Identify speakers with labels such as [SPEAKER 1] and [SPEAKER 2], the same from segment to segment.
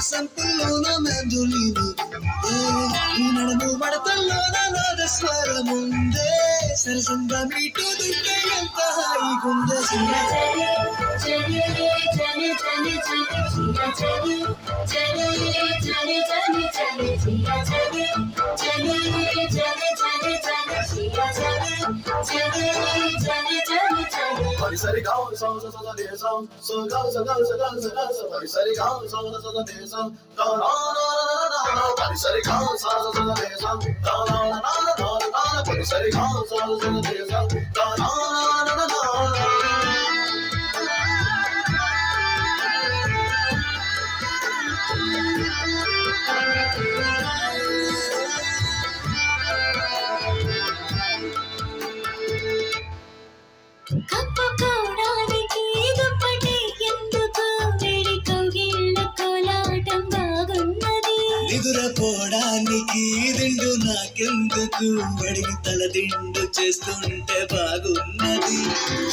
[SPEAKER 1] సంపుల్లోన మెందులీను ఈ నడుము మడతల్లోన నాద స్వరముందే సరసంగా మీటుతుంటే ఎంత హాయిగుందే
[SPEAKER 2] Sari gaon so so so so de so so gaon so gaon so gaon so gaon so sari gaon so so so so de so no no no no no sari gaon so so so so de so no no no no no sari gaon so so so de so no no no no no
[SPEAKER 3] కప్పుకోవడానికి దుప్పటి ఎందుకు వేడి కౌగిళ్ళ కోలాటం బాగున్నది
[SPEAKER 1] నిదురపోవడానికి దిండు నాకెందుకు అడిగి తల దిండు చేస్తుంటే బాగున్నది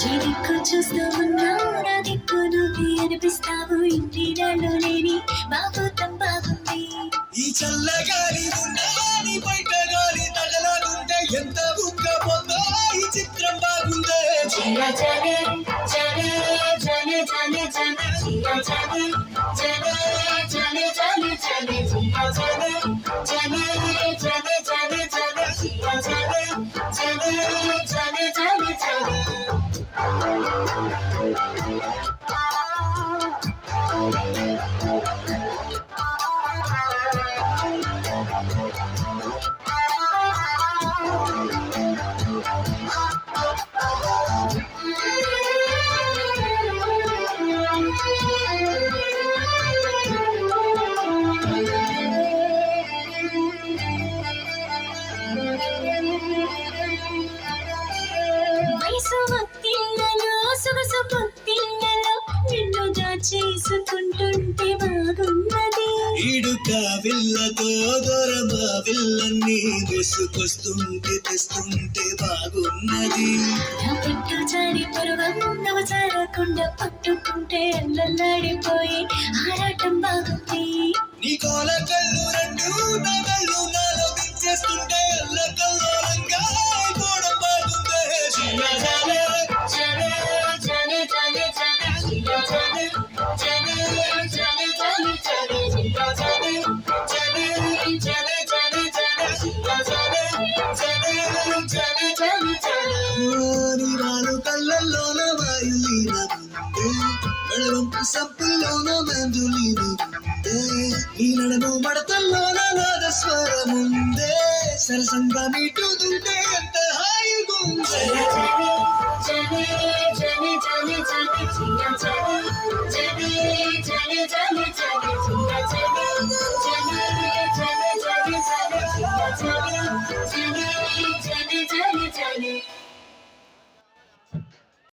[SPEAKER 3] ఈ దిక్కు చూస్తూ ఉన్నావు నా దిక్కు నువ్వు అనిపిస్తావు ఇంటిలో లేని బాగుతం బాగుంది
[SPEAKER 1] ఈ చల్లగాలి ఉండాలి బయట గాలి తగలాగుంటే ఎంత ఉక్కపోతే ఈ చిత్రం బాగుందే
[SPEAKER 3] చలే చలే చలే చలే చలే చలే చలే చలే చలే చలే చలే చలే చలే చలే చలే చలే చలే చలే చలే వయసు ఒత్తిళ్ళలో సొగసు పొత్తిళ్ళలో నిన్ను దాచేసుకుంటుంటే బాగున్నది
[SPEAKER 1] ఈడుక విల్లతో దొరమా విల్లన్ని దూసుకొస్తుంటే తెస్తుంటే బాగున్నది
[SPEAKER 3] నా పెట్టు జారి పరువం నవచారకుండా పట్టుకుంటే అల్లల్లాడిపోయి ఆరాటం బాగుంది
[SPEAKER 1] నీ కోల కళ్ళు రెండు నా కళ్ళు నాలో దించేస్తుంటే అల్ల కల్లోలంగా అయిపోవడం బాగుందే
[SPEAKER 3] చలే చలే చలే చలే చలే చలే చలే చలే చలే చలే చలే చలే చలే చలే చలే చలే చలే
[SPEAKER 1] నీరాలు కళ్ళల్లోన వాయులీన వెడవంపు సంపుల్లోన మెందులీన ఈ నడుము మడతల్లోన నాద స్వరముందే సరసంగా మీటుతుంటే ఎంత హాయిగుందే
[SPEAKER 3] చలే చలే చలే చలే చలే చలే